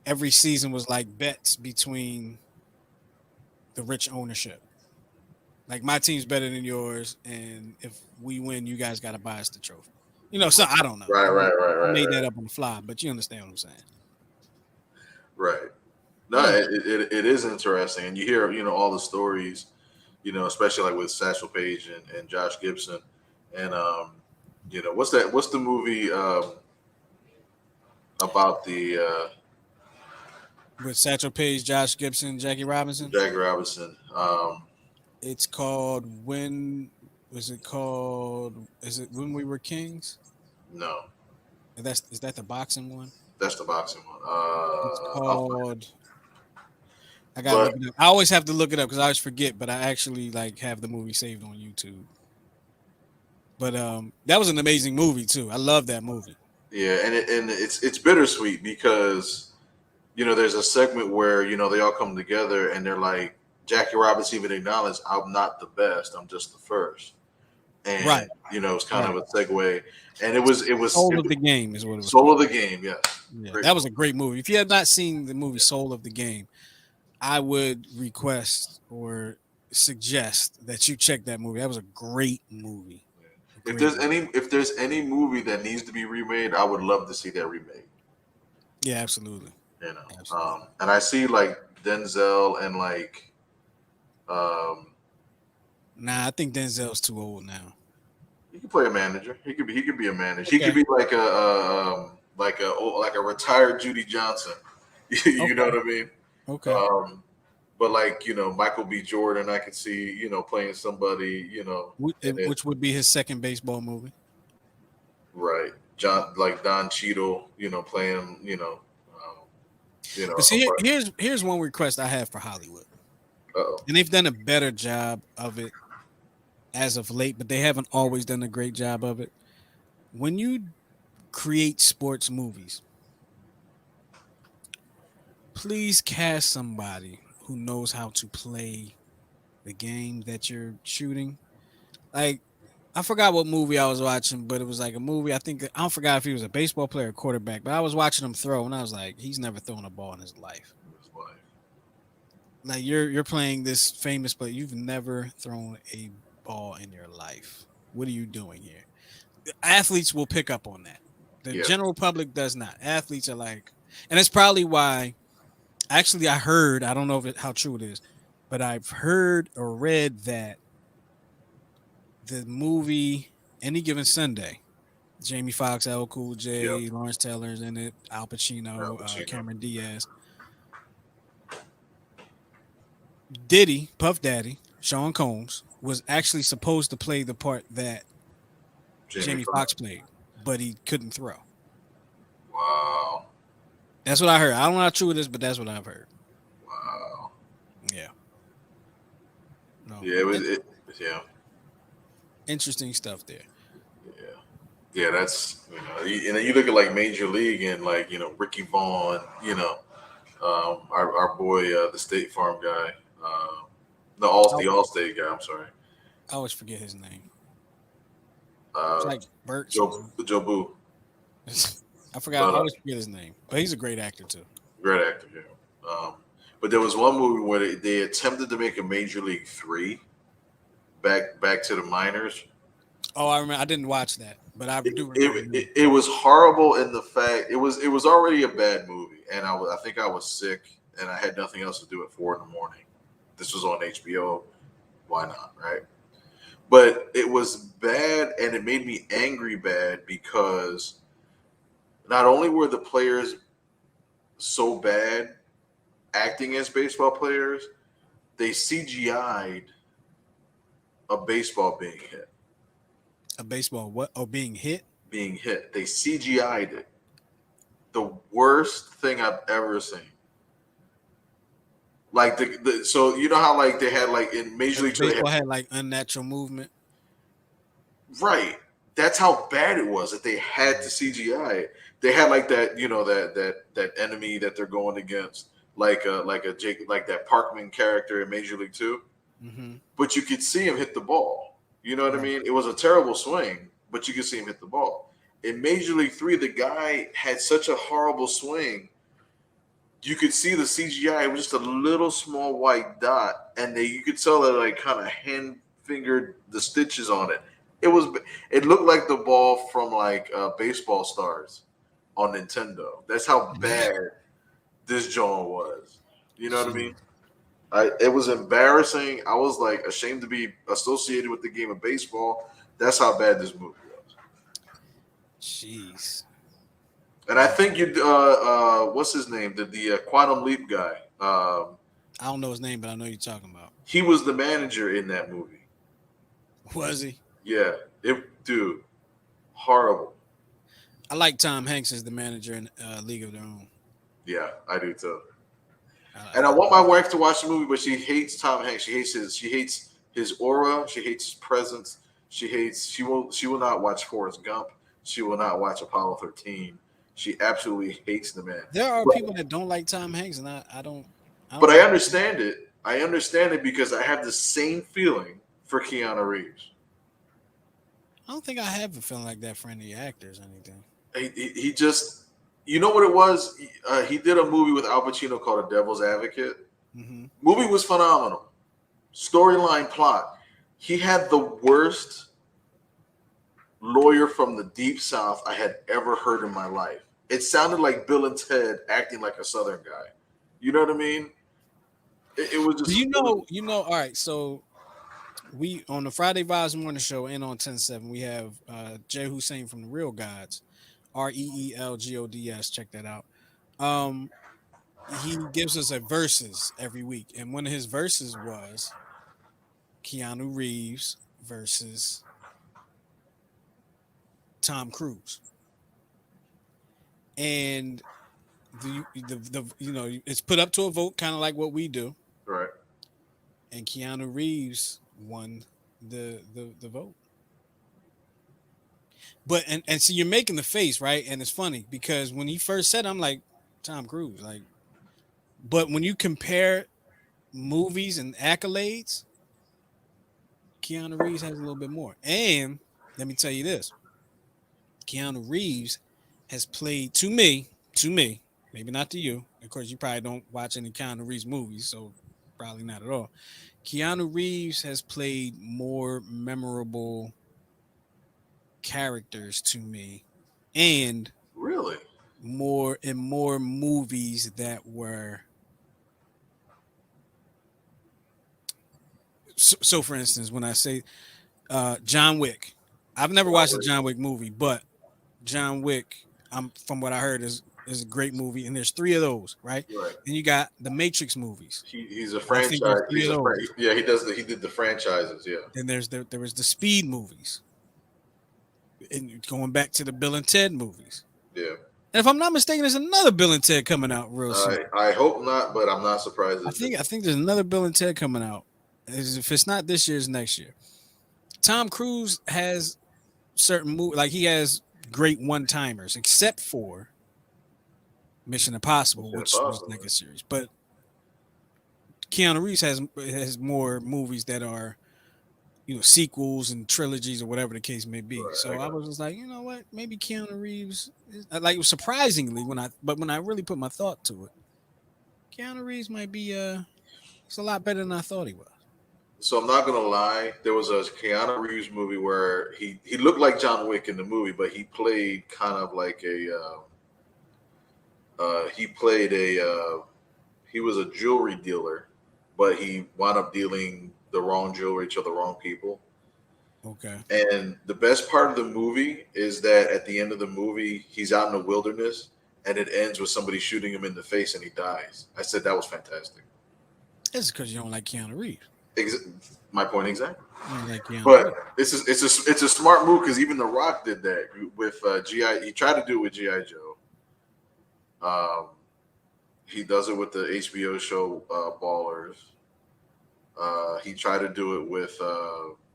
every season was like bets between the rich ownership. Like my team's better than yours, and if we win, you guys got to buy us the trophy. You know, so I don't know. Right. Right. Right. I Right. made Right. that up on the fly, but you understand what I'm saying. Right. No, Yeah, it is interesting, and you hear all the stories, especially like with Satchel Paige and Josh Gibson, and what's the movie about the with Satchel Paige, Josh Gibson, Jackie Robinson. Jackie Robinson? It's called When was it called? Is it When We Were Kings? No, Is that the boxing one? that's the boxing one. It's I'm called. I gotta but look it up. I always have to look it up because I always forget, but I actually like have the movie saved on YouTube. But that was an amazing movie too. I love that movie. yeah, and it's bittersweet because there's a segment where they all come together and they're like Jackie Robinson even acknowledged I'm not the best, I'm just the first. Right, And it's kind of right. a segue, and it Soul of was the Game is what it was Soul of called. the Game. Yes, Yeah, great that was movie. a great movie. If you have not seen the movie Soul of the Game, I would request or suggest that you check that movie. That was a great movie. A If great there's movie. any movie that needs to be remade, I would love to see that remade. Yeah, absolutely. Absolutely. And I see like Denzel and like um, Nah, I think Denzel's too old now. he could play a manager. He could be a manager. He could Okay. be like a retired Judy Johnson. You know Okay. what I mean? Okay. Um, but like Michael B. Jordan, I could see playing somebody in it. Which would be his second baseball movie. Right. John like Don Cheadle, playing, But a see, part. here's one request I have for Hollywood, Uh-oh. and they've done a better job of it as of late, but they haven't always done a great job of it. When you create sports movies, please cast somebody who knows how to play the game that you're shooting. Like, I forgot what movie I was watching, but it was like a movie. I don't forgot if he was a baseball player or quarterback, but I was watching him throw, and I was like, he's never thrown a ball in his life. His wife. Like you're playing this famous player, you've never thrown a ball in your life. What are you doing here? Athletes will pick up on that. The Yeah. general public does not. Athletes are like, and it's probably why. Actually, I heard. I don't know how true it is, but I've heard or read that the movie Any Given Sunday, Jamie Foxx, L. Cool Yep. J, Lawrence Taylor's in it, Al Al Pacino, Pacino. Cameron Diaz, Diddy, Puff Daddy, Sean Combs was actually supposed to play the part that Jamie Jamie Foxx. Foxx played, but he couldn't throw. Wow. That's what I heard. I don't know how true it is, but that's what I've heard. Wow. Yeah. No. Yeah, it was yeah. Interesting stuff there. Yeah. Yeah, that's and then you look at like Major League and like, Ricky Vaughn, our boy, the State Farm guy, I, The Allstate guy. I'm sorry, I always forget his name. It's uh, like Bert Joe something. Joe Boo. I forgot. But I always forget his name, but he's a great actor too. Great actor, yeah. But there was one movie where they attempted to make a Major League 3 back to the minors. Oh, I remember. I didn't watch that, but I It, do remember it, him. it, it was horrible in the fact it was already a bad movie, and I think I was sick and I had nothing else to do at 4 in the morning. This was on HBO. Why not, right? But it was bad, and it made me angry bad because not only were the players so bad acting as baseball players, they CGI'd a baseball being hit. A baseball what? Oh, being hit. Being hit. They CGI'd it. The worst thing I've ever seen. Like so you know how like they had like in Major League Two they had Baseball had like unnatural movement. right. That's how bad it was that they had to CGI it. They had like that, that enemy that they're going against, like a Jake, like that Parkman character in Major League Two. Mm-hmm. But you could see him hit the ball. You know what I Right. mean? It was a terrible swing, but you could see him hit the ball. In Major League Three, the guy had such a horrible swing. You could see the CGI. It was just a little small white dot, and you could tell that like kind of hand fingered the stitches on it. It was. It looked like the ball from like Baseball Stars on Nintendo. That's how bad this joint was. You know what I Jeez. mean? It was embarrassing. I was like ashamed to be associated with the game of baseball. That's how bad this movie was. Jeez. And I think you, what's his name? The Quantum Leap guy. I don't know his name, but I know you're talking about. He was the manager in that movie. Was he? Yeah, dude, horrible. I like Tom Hanks as the manager in League of Their Own. Yeah, I do too. I, And I want my wife to watch the movie, but she hates Tom Hanks. She hates his aura. She hates his presence. She will not watch Forrest Gump. She will not watch Apollo 13. She absolutely hates the man. there are But, people that don't like Tom Hanks, and I don't. I but don't I know. understand it. I understand it because I have the same feeling for Keanu Reeves. I don't think I have a feeling like that for any actors or anything. He just, you know what it was? He did a movie with Al Pacino called A Devil's Advocate. Mm-hmm. Movie was phenomenal. Storyline, plot. He had the worst lawyer from the deep south I had ever heard in my life. It sounded like Bill and Ted acting like a southern guy. You know what I mean? It was just All right. So we on the Friday Vibes Morning Show and on 10-7, we have Jay Hussein from the Real Gods, REELGODS. Check that out. Um, he gives us a verses every week, and one of his verses was Keanu Reeves versus Tom Cruise, and the it's put up to a vote, kind of like what we do, right. and Keanu Reeves won the vote. But and so you're making the face, right? And it's funny because when he first said, I'm like Tom Cruise, like, but when you compare movies and accolades, Keanu Reeves has a little bit more. And let me tell you this: Keanu Reeves has played to me, maybe not to you. Of course, you probably don't watch any Keanu Reeves movies, so probably not at all. Keanu Reeves has played more memorable characters to me, and Really? more movies that were so for instance, when I say John Wick, I've never watched a John Wick movie, but John Wick, I'm from what I heard is a great movie, and there's three of those, right? Right. Then you got the Matrix movies. He's a I think there's franchise. three of those. Yeah, he does. He did the franchises. Yeah. Then there was the Speed movies, and going back to the Bill and Ted movies. Yeah. And if I'm not mistaken, there's another Bill and Ted coming out real soon. I hope not, but I'm not surprised. I think there's another Bill and Ted coming out. If it's not this year, it's next year. Tom Cruise has certain movies, like he has great one timers, except for Mission Impossible, Mission which was Impossible. like a series. But Keanu Reeves has more movies that are sequels and trilogies or whatever the case may be. Right, So I I got was just like, you know what, maybe Keanu Reeves, like surprisingly when I really put my thought to it, Keanu Reeves might be it's a lot better than I thought he was. So I'm not gonna lie. There was a Keanu Reeves movie where he looked like John Wick in the movie, but he played kind of like he played he was a jewelry dealer, but he wound up dealing the wrong jewelry to the wrong people. Okay. And the best part of the movie is that at the end of the movie, he's out in the wilderness, and it ends with somebody shooting him in the face, and he dies. I said that was fantastic. It's because you don't like Keanu Reeves. My point exactly. You don't like Keanu But Reeves. it's a smart move because even The Rock did that with GI. He tried to do it with GI Joe. He does it with the HBO show Ballers. He tried to do it with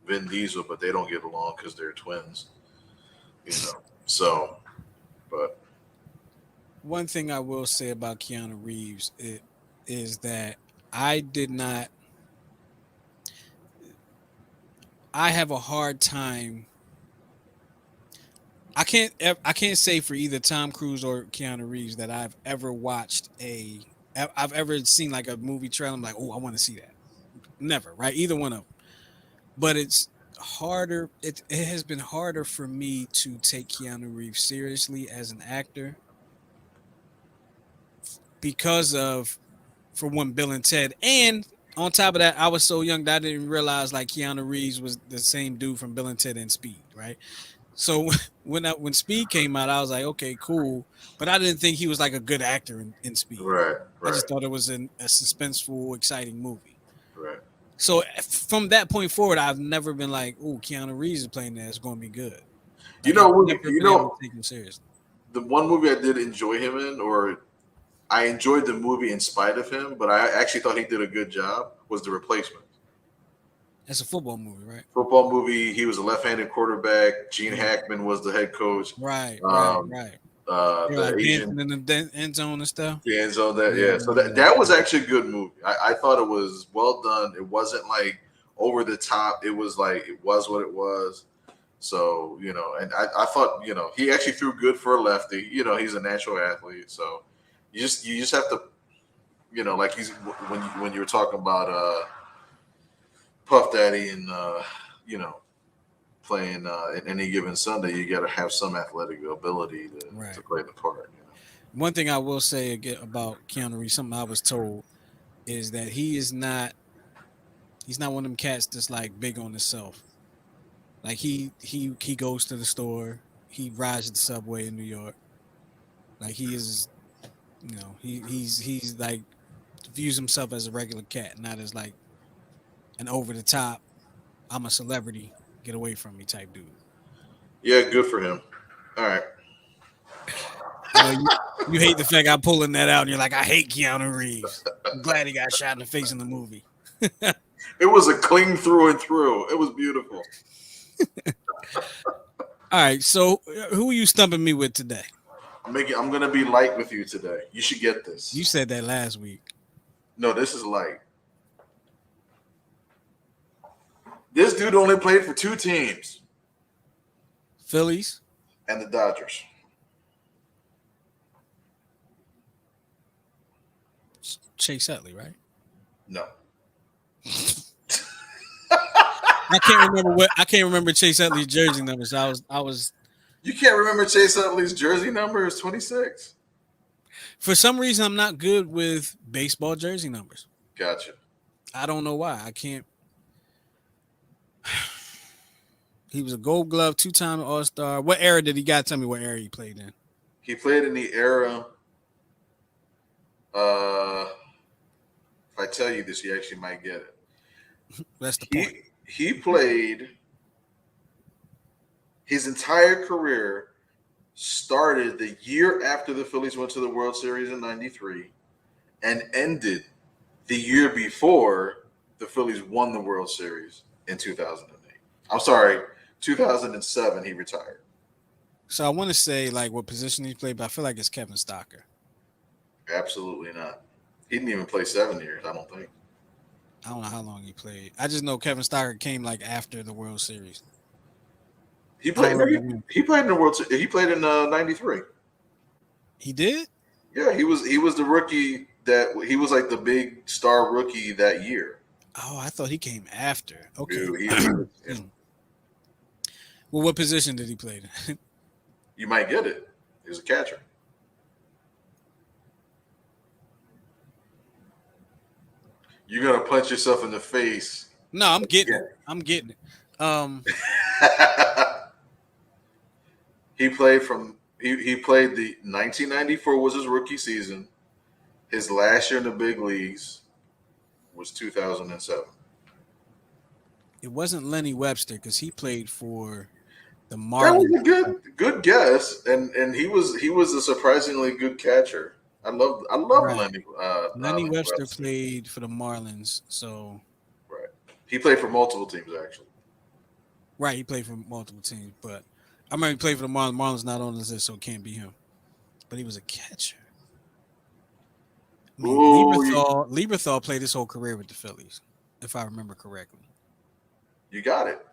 Vin Diesel, but they don't get along because they're twins. You know. So, but One thing I will say about Keanu Reeves is that I did not. I have a hard time. I can't say for either Tom Cruise or Keanu Reeves that I've ever watched I've ever seen like a movie trailer. I'm like, oh, I want to see that. Never, right? Either one of them. But it's harder. It has been harder for me to take Keanu Reeves seriously as an actor because of, for one, Bill and Ted, and on top of that, I was so young that I didn't realize like Keanu Reeves was the same dude from Bill and Ted and Speed, right? So when Speed came out, I was like, okay, cool, but I didn't think he was like a good actor in Speed. right, I right, just thought it was a suspenseful, exciting movie. right. So from that point forward, I've never been like, oh, Keanu Reeves is playing that; it's going to be good. You Like I've know, never been able to take him seriously. the one movie I did enjoy him in, or I enjoyed the movie in spite of him, but I actually thought he did a good job, was The Replacement. That's a football movie, right? Football movie. He was a left-handed quarterback. Gene Hackman was the head coach. Right, right, Um, right. They're the like Asian dancing in the end zone and stuff. fans on that, Yeah, yeah. So that was actually a good movie. I thought it was well done. It wasn't like over the top. It was like it was what it was. So and I thought he actually threw good for a lefty. He's a natural athlete. So you just have to like he's when you were talking about Puff Daddy and playing in any given Sunday, you got to have some athletic ability right. to play the part. One thing I will say again about Keanu Reeves, something I was told, is that he's not one of them cats that's like big on himself. Like he goes to the store, he rides the subway in New York. Like he is, he's like views himself as a regular cat, not as like an over the top, I'm a celebrity, get away from me type dude. Yeah, good for him. All right. You hate the fact I'm pulling that out, and you're like, I hate Keanu Reeves. I'm glad he got shot in the face in the movie. It was a cling through and through. It was beautiful. All right, so who are you stumping me with today? I'm gonna be light with you today. You should get this. You said that last week. No, this is light. This dude only played for 2 teams. Phillies and the Dodgers. Chase Utley, right? No. I can't remember Chase Utley's jersey number. So I was. You can't remember Chase Utley's jersey number? It's 26. For some reason, I'm not good with baseball jersey numbers. Gotcha. I don't know why. I can't. He was a Gold Glove, 2-time All-Star. What era did he got? Tell me what era he played in. He played in the era. If I tell you this, you actually might get it. That's the point. He played his entire career, started the year after the Phillies went to the World Series in '93, and ended the year before the Phillies won the World Series in 2008. I'm sorry, 2007 he retired. So I want to say like what position he played, but I feel like it's Kevin Stocker. Absolutely not. He didn't even play 7 years, I don't think. I don't know how long he played. I just know Kevin Stocker came like after the World Series. He played in the World Series. He played in '93. He did? Yeah, he was the rookie that he was like the big star rookie that year. Oh, I thought he came after. Okay. Dude, he was. Well, what position did he play? You might get it. He was a catcher. You're gonna punch yourself in the face. No, I'm getting it. I'm getting it. He played he played the 1994 was his rookie season. His last year in the big leagues was 2007. It wasn't Lenny Webster because he played for the That was Marlins. a good guess, and he was a surprisingly good catcher. I love Right. Lenny. Lenny Webster played for the Marlins, so right. He played for multiple teams actually. right, he played for multiple teams, but I remember he played for the Marlins. Marlins not on this list, so it can't be him. But he was a catcher. I mean, Lieberthal played his whole career with the Phillies, if I remember correctly. You got it.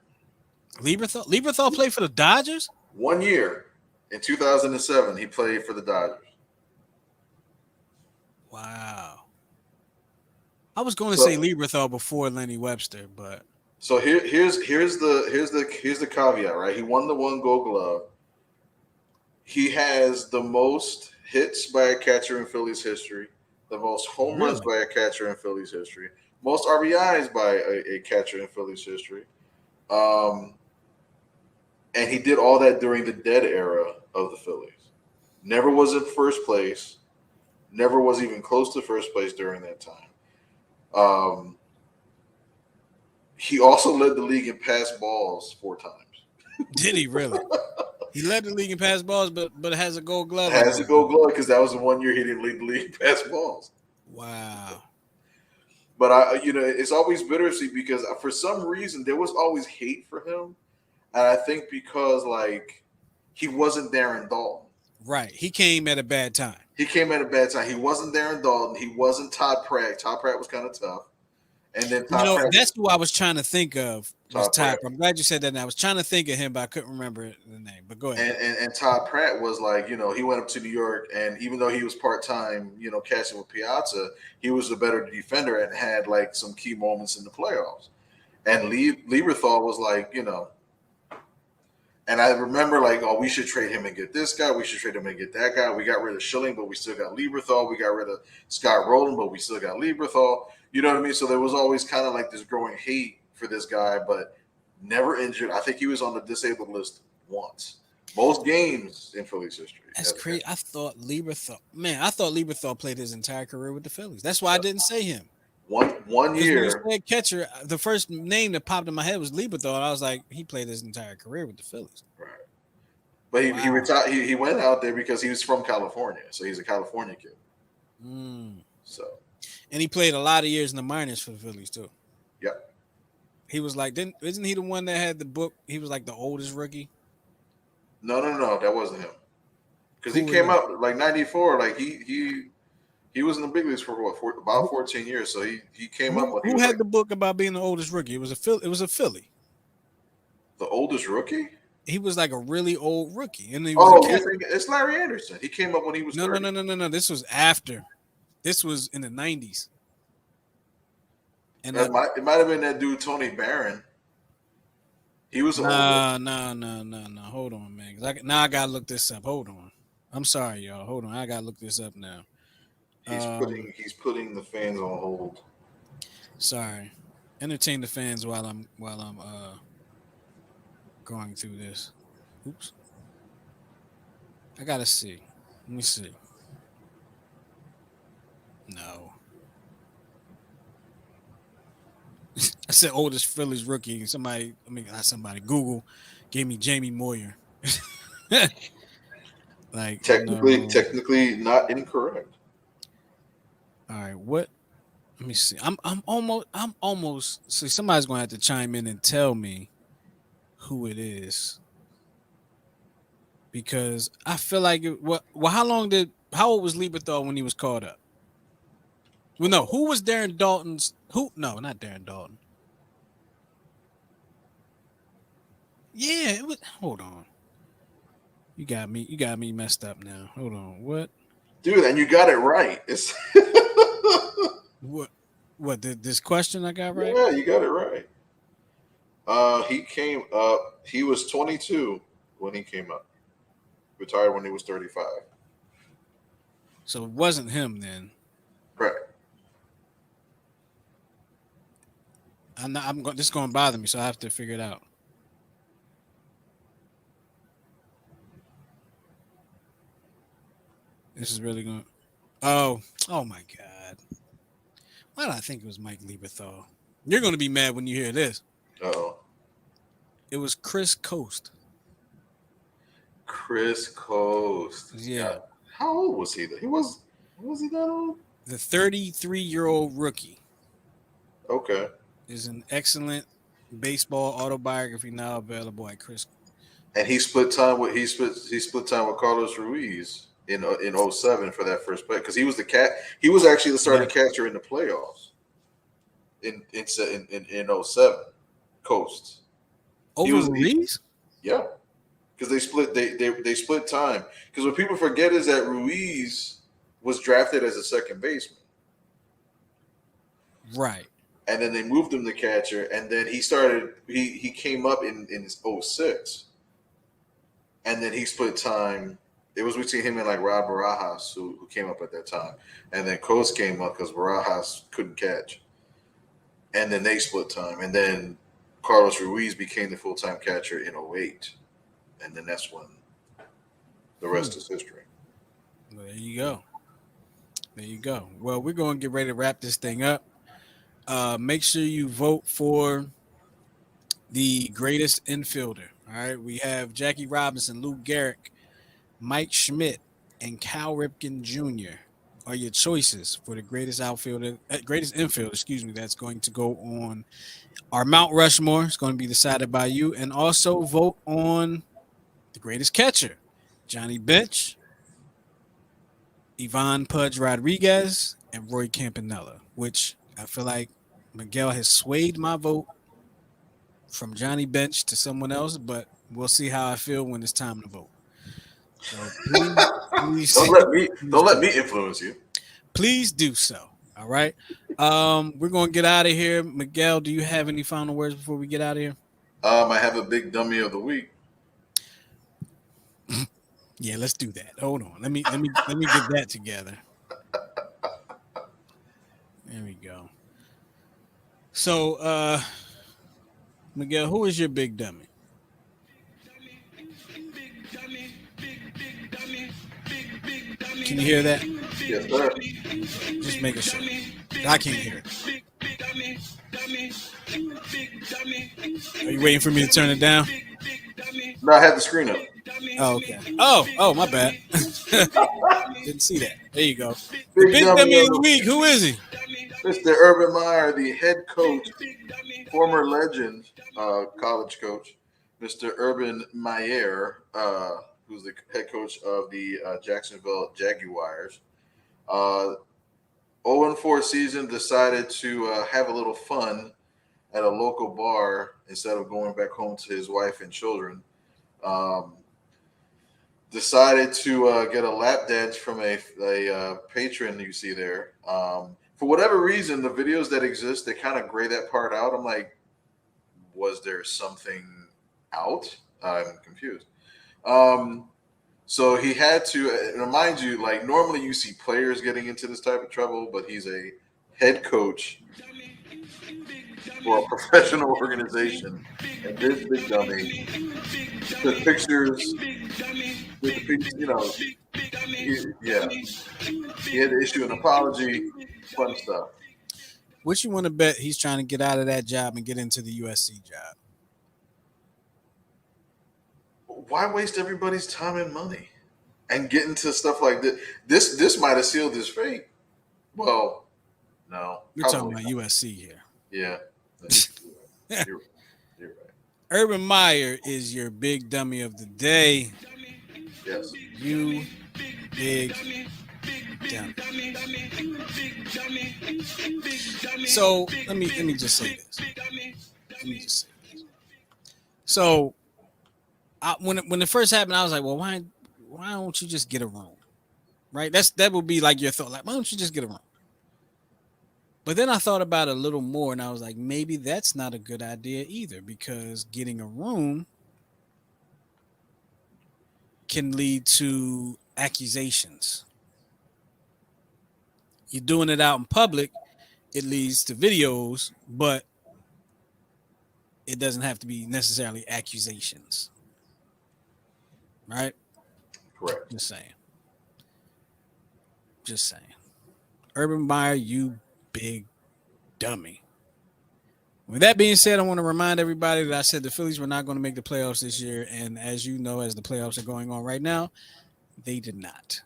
Lieberthal played for the Dodgers? 1 year in 2007, he played for the Dodgers. Wow. I was going to say Lieberthal before Lenny Webster, but so here's the caveat, right? He won the 1 Gold Glove. He has the most hits by a catcher in Phillies history, the most home runs by a catcher in Phillies history, most RBIs by a catcher in Phillies history. And he did all that during the dead era of the Phillies. Never was in first place. Never was even close to first place during that time. He also led the league in passed balls 4 times. Did he really? He led the league in passed balls, but has a Gold Glove. Has a Gold Glove because that was the 1 year he didn't lead the league in passed balls. Wow. But it's always bittersweet because for some reason there was always hate for him, and I think because he wasn't Darren Dalton. Right. He came at a bad time. He wasn't Darren Dalton. He wasn't Todd Pratt. Todd Pratt was kind of tough. And then Pratt, that's who I was trying to think of. Was Todd. I'm glad you said that. And I was trying to think of him, but I couldn't remember the name. But go ahead. And Todd Pratt was he went up to New York, and even though he was part-time, catching with Piazza, he was a better defender and had some key moments in the playoffs. And Lieberthal was and I remember we should trade him and get this guy. We should trade him and get that guy. We got rid of Schilling, but we still got Lieberthal. We got rid of Scott Rowland, but we still got Lieberthal. You know what I mean? So there was always kind of this growing hate for this guy, but never injured. I think he was on the disabled list once. Most games in Phillies history. That's crazy. I thought Lieberthal played his entire career with the Phillies. That's why I didn't say him. One year. When you said catcher, the first name that popped in my head was Lieberthal. And I was like, he played his entire career with the Phillies. Right. But he retired. He went out there because he was from California, so he's a California kid. So. And he played a lot of years in the minors for the Phillies too. Yep. He was isn't he the one that had the book? He was the oldest rookie. No, that wasn't him. Because he came up 94. He was in the big leagues for about 14 years. So he came up. Who had the book about being the oldest rookie? It was a Philly. The oldest rookie? He was a really old rookie, and it's Larry Anderson. He came up when he was 30. No. This was after. This was in the 90s. And it might have been that dude Tony Barron. He was no. Hold on, man. Now I gotta look this up. Hold on. I'm sorry, y'all. Hold on. I gotta look this up now. He's putting the fans on hold. Sorry. Entertain the fans while I'm going through this. Oops. I gotta see. Let me see. No. I said oldest Phillies rookie. Google gave me Jamie Moyer. Technically not incorrect. All right, what? Let me see. I'm almost. See, somebody's gonna have to chime in and tell me who it is, because I feel like how old was Lieberthal when he was called up? Well, no. Who was Darren Dalton's? No, not Darren Dalton. Yeah, it was. Hold on. You got me messed up now. Hold on. What? Dude, and you got it right. What? What? This question I got right? Yeah, you got it right. He came up. He was 22 when he came up. Retired when he was 35. So it wasn't him then. Correct. I'm not. I'm going. This is going to bother me, so I have to figure it out. This is really going. Oh. Oh my God. Why did I think it was Mike Lieberthal? You're going to be mad when you hear this. Oh, It was Chris Coast. Chris Coast. Yeah, God, how old was he? He was he that old? the 33-year-old rookie Okay. is an excellent baseball autobiography now available at Chris. And he split time with Carlos Ruiz in '07 for that first play because he was the cat. He was actually the Yeah, starting catcher in the playoffs in '07. Coast. He over was Ruiz. yeah, because they split time. Because what people forget is that Ruiz was drafted as a second baseman, Right. and then they moved him to catcher, and then he came up in '06, and then he split time. It was between him and like Rob Barajas, who came up at that time, and then Coast came up because Barajas couldn't catch, and then they split time, and then Carlos Ruiz became the full time catcher in '08, and then that's when the Hmm. rest is history. Well, there you go. There you go. Well, we're going to get ready to wrap this thing up. Make sure you vote for the greatest infielder. All right. We have Jackie Robinson, Lou Gehrig, Mike Schmidt, and Cal Ripken Jr. are your choices for the greatest outfielder, greatest infielder, excuse me, that's going to go on our Mount Rushmore. It's going to be decided by you. And also vote on the greatest catcher, Johnny Bench, Ivan Pudge Rodriguez, and Roy Campanello, which I feel like Miguel has swayed my vote from Johnny Bench to someone else, but we'll see how I feel when it's time to vote. So don't please, let me please don't let do. me influence you. Please do so. All right. We're gonna get out of here. Miguel, do you have any final words before we get out of here? I have a big dummy of the week. Yeah, let's do that. Hold on. Let me get that together. There we go. So Miguel, who is your big dummy? Can you hear that? Yes, sir. Just making sure. I can't hear it. Are you waiting for me to turn it down? No, I had the screen up. Oh, okay. Oh, my bad. Didn't see that. There you go. The Big big dummy dummy of of the week. Who is he? Mr. Urban Meyer, the head coach, former legend, college coach, Mr. Urban Meyer, who's the head coach of the Jacksonville Jaguars. 0-4 season, decided to have a little fun at a local bar instead of going back home to his wife and children. Um, Decided to get a lap dance from a patron you see there. For whatever reason, the videos that exist, they kind of gray that part out. I'm like, was there something out? I'm confused. Um, so he had to remind you, like normally you see players getting into this type of trouble, but he's a head coach for a professional organization, and this big dummy took pictures with the pictures. Yeah, he had to issue an apology, fun stuff. What you want to bet he's trying to get out of that job and get into the USC job? Why waste everybody's time and money and get into stuff like this? This might have sealed his fate. Well, no, We're talking probably about not. USC here. Yeah, you're, you're right. Urban Meyer is your big dummy of the day. Yes. You big dummy. So let me just say this. Let me just say this. So when it first happened, I was like, well, why don't you just get a room? Right? That would be like your thought. Like, why don't you just get a room? But then I thought about it a little more and I was like, maybe that's not a good idea either because getting a room can lead to accusations. You're doing it out in public, it leads to videos, but it doesn't have to be necessarily accusations. Right? Correct. Just saying. Just saying. Urban Meyer, you big dummy. With that being said, I want to remind everybody that I said the Phillies were not going to make the playoffs this year. And as you know, as the playoffs are going on right now, they did not.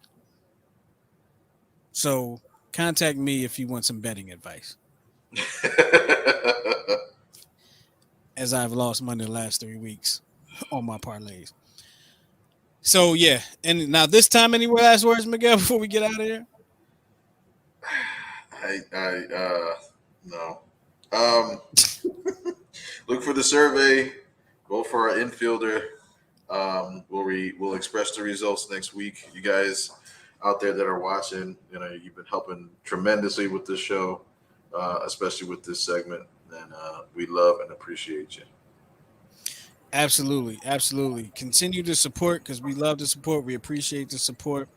So contact me if you want some betting advice. As I've lost money the last 3 weeks on my parlays. So yeah, and now this time, any last words, Miguel, before we get out of here? No. Look for the survey. Vote for our infielder. We'll express the results next week. You guys out there that are watching, you've been helping tremendously with this show, especially with this segment, and we love and appreciate you. Absolutely, absolutely. Continue to support because we love the support. We appreciate the support.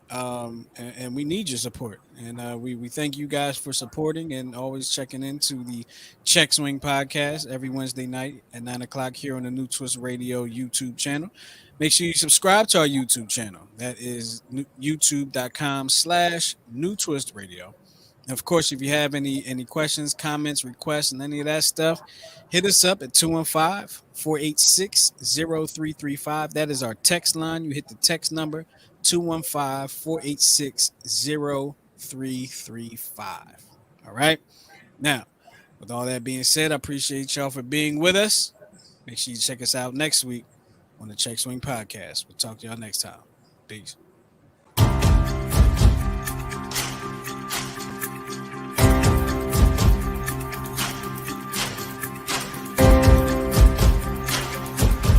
And we need your support. And we thank you guys for supporting and always checking into the Check Swing podcast every Wednesday night at 9 o'clock here on the New Twist Radio YouTube channel. Make sure you subscribe to our YouTube channel. That is youtube.com/New Twist Radio. Of course, if you have any questions, comments, requests, and any of that stuff, hit us up at 215-486-0335. That is our text line. You hit the text number 215-486-0335. All right. Now, with all that being said, I appreciate y'all for being with us. Make sure you check us out next week on the Check Swing Podcast. We'll talk to y'all next time. Peace.